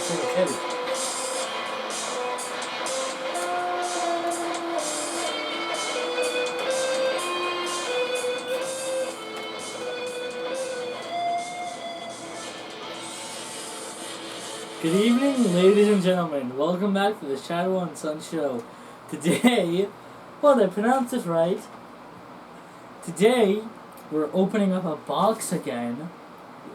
freaking heavy. Good evening, ladies and gentlemen. Welcome back to the Shadow and Sun Show. Today, well, I pronounced it right. Today, we're opening up a box again.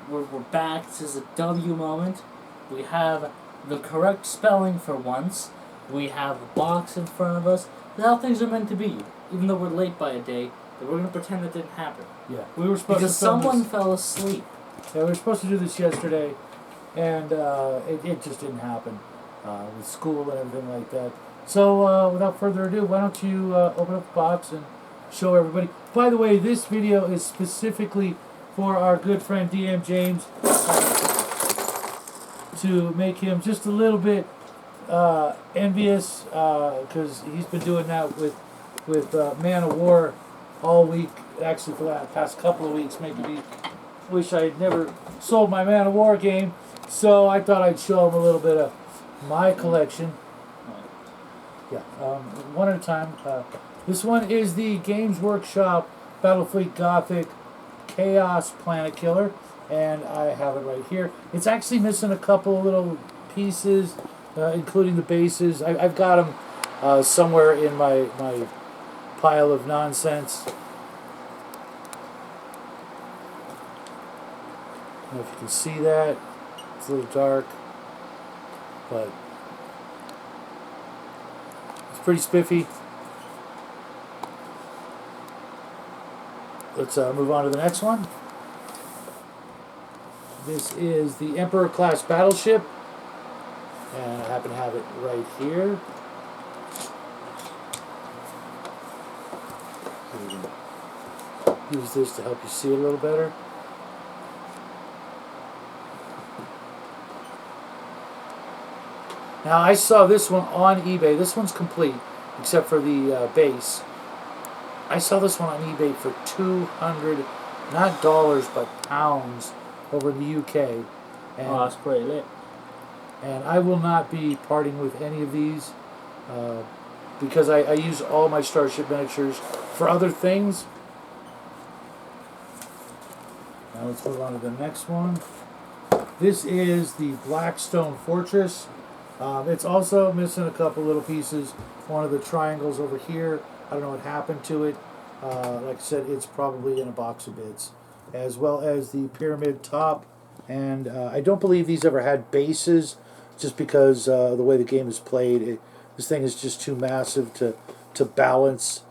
We're back. This is a W moment. We have the correct spelling for once. We have a box in front of us. That's how things are meant to be. Even though we're late by a day, but we're going to pretend it didn't happen. Yeah, we were supposed because to film someone this. fell asleep. Yeah, we were supposed to do this yesterday, and it just didn't happen with school and everything like that. So without further ado, why don't you open up the box and show everybody. By the way, this video is specifically for our good friend DM James to make him just a little bit envious because he's been doing that with Man of War all week. Actually, for the past couple of weeks, making me wish I had never sold my Man of War game. So I thought I'd show him a little bit of my collection. Yeah, one at a time. This one is the Games Workshop Battlefleet Gothic Chaos Planet Killer, and I have it right here. It's actually missing a couple little pieces, including the bases. I've got them somewhere in my pile of nonsense. I don't know if you can see that. It's a little dark, but it's pretty spiffy. Let's move on to the next one. This is the Emperor class battleship, and I happen to have it right here. Use this to help you see a little better. Now I saw this one on eBay. This one's complete, except for the base. I saw this one on eBay for $200, not dollars, but pounds, over in the UK. And, Oh, that's pretty lit. and I will not be parting with any of these because I use all my Starship miniatures for other things. Now let's move on to the next one. This is the Blackstone Fortress. It's also missing a couple little pieces. One of the triangles over here, I don't know what happened to it. Like I said, it's probably in a box of bits. As well as the pyramid top. And I don't believe these ever had bases, just because the way the game is played. This thing is just too massive to balance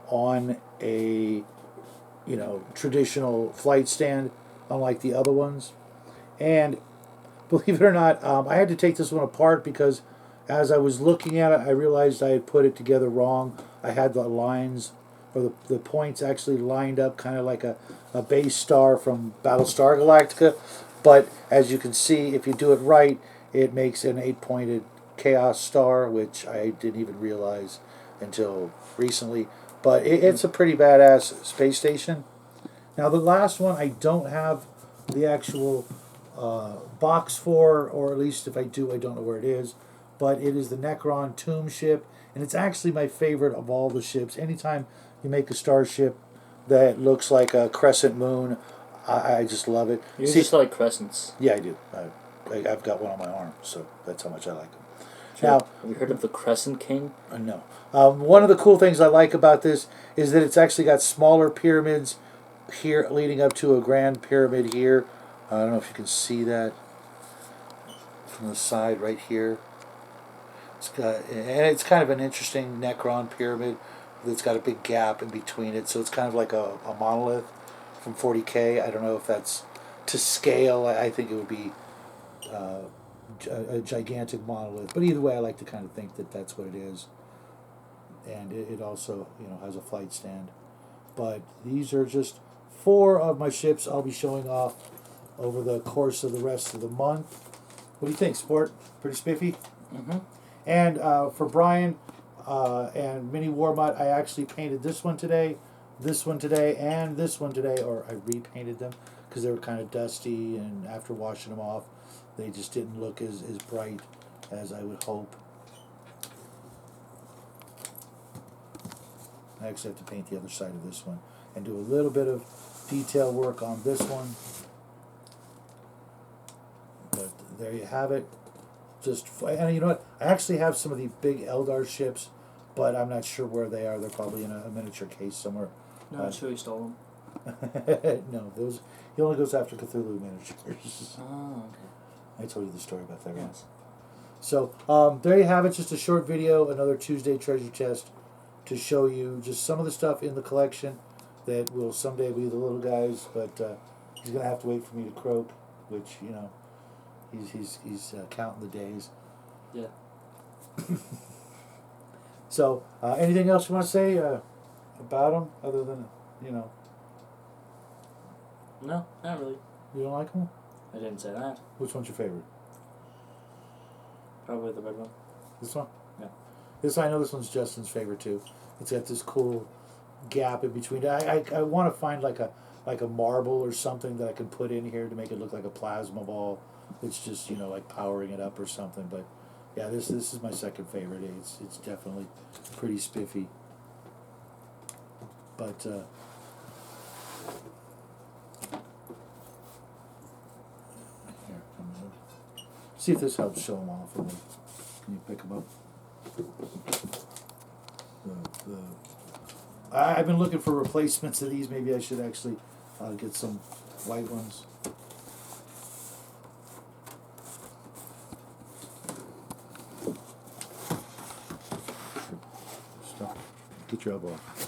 on a traditional flight stand, unlike the other ones. And believe it or not, I had to take this one apart because as I was looking at it, I realized I had put it together wrong. I had the lines, or the points actually lined up kind of like a base star from Battlestar Galactica. But as you can see, if you do it right, it makes an 8-pointed Chaos Star, which I didn't even realize until recently. But it's a pretty badass space station. Now the last one I don't have the actual box for, or at least if I do, I don't know where it is. But it is the Necron Tomb ship, and it's actually my favorite of all the ships. Anytime you make a starship that looks like a crescent moon, I just love it. You just like crescents. Yeah, I do. I've got one on my arm, so that's how much I like them. Sure. Now, have you heard of the Crescent King? No. One of the cool things I like about this is that it's actually got smaller pyramids here leading up to a grand pyramid here. I don't know if you can see that from the side right here. It's kind of an interesting Necron pyramid that's got a big gap in between it, so it's kind of like a monolith from 40K. I don't know if that's to scale. I think it would be a gigantic monolith, but either way, I like to kind of think that that's what it is. And it also has a flight stand. But these are just 4 of my ships I'll be showing off over the course of the rest of the month. What do you think, Sport? Pretty spiffy? Mm-hmm. And for Brian and Mini Warmut, I actually painted this one today, and this one today, or I repainted them because they were kind of dusty, and after washing them off, they just didn't look as bright as I would hope. I actually have to paint the other side of this one and do a little bit of detail work on this one. But there you have it. And you know what? I actually have some of the big Eldar ships, but I'm not sure where they are. They're probably in a miniature case somewhere. No, I'm sure he stole them. No, those he only goes after Cthulhu miniatures. Oh, okay. I told you the story about that, right? Yes. So there you have it. Just a short video, another Tuesday treasure chest, to show you just some of the stuff in the collection that will someday be the little guys. But he's gonna have to wait for me to croak, which you know, he's counting the days. Yeah. So anything else you want to say about him other than you know? No, not really. You don't like him? I didn't say that. Which one's your favorite? Probably the red one. This one? Yeah. I know this one's Justin's favorite too. It's got this cool gap in between. I want to find like a marble or something that I can put in here to make it look like a plasma ball. It's just, you know, like powering it up or something. But yeah, this is my second favorite. It's definitely pretty spiffy. But here comes it. See if this helps show them off. Can you pick them up? I've been looking for replacements of these. Maybe I should actually get some white ones. Stop. Get your elbow off.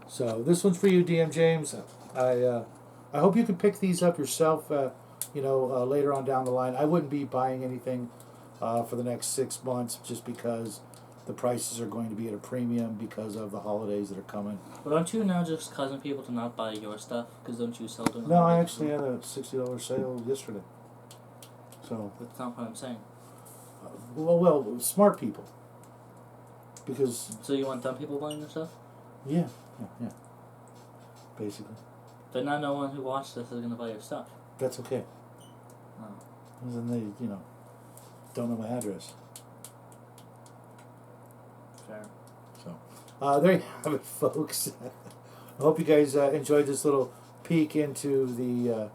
So this one's for you, DM James. I hope you can pick these up yourself. Later on down the line. I wouldn't be buying anything for the next 6 months just because the prices are going to be at a premium because of the holidays that are coming. Well, aren't you now just causing people to not buy your stuff? Because don't you sell them? No, I actually had a $60 sale yesterday. So that's not what I'm saying. Well, smart people. Because so you want dumb people buying your stuff? Yeah. Basically. But not no one who watched this is going to buy your stuff. That's okay. Oh. Then they, don't know my address. Fair. So, there you have it, folks. I hope you guys enjoyed this little peek into the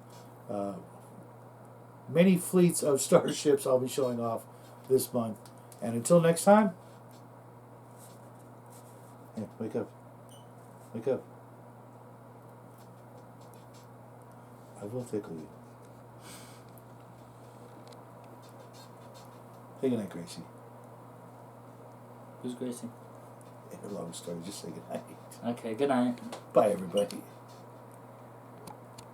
many fleets of starships I'll be showing off this month. And until next time, wake up. Wake up. I will tickle you. Say goodnight, Gracie. Who's Gracie? In a long story, just say goodnight. Okay, good night. Bye, everybody.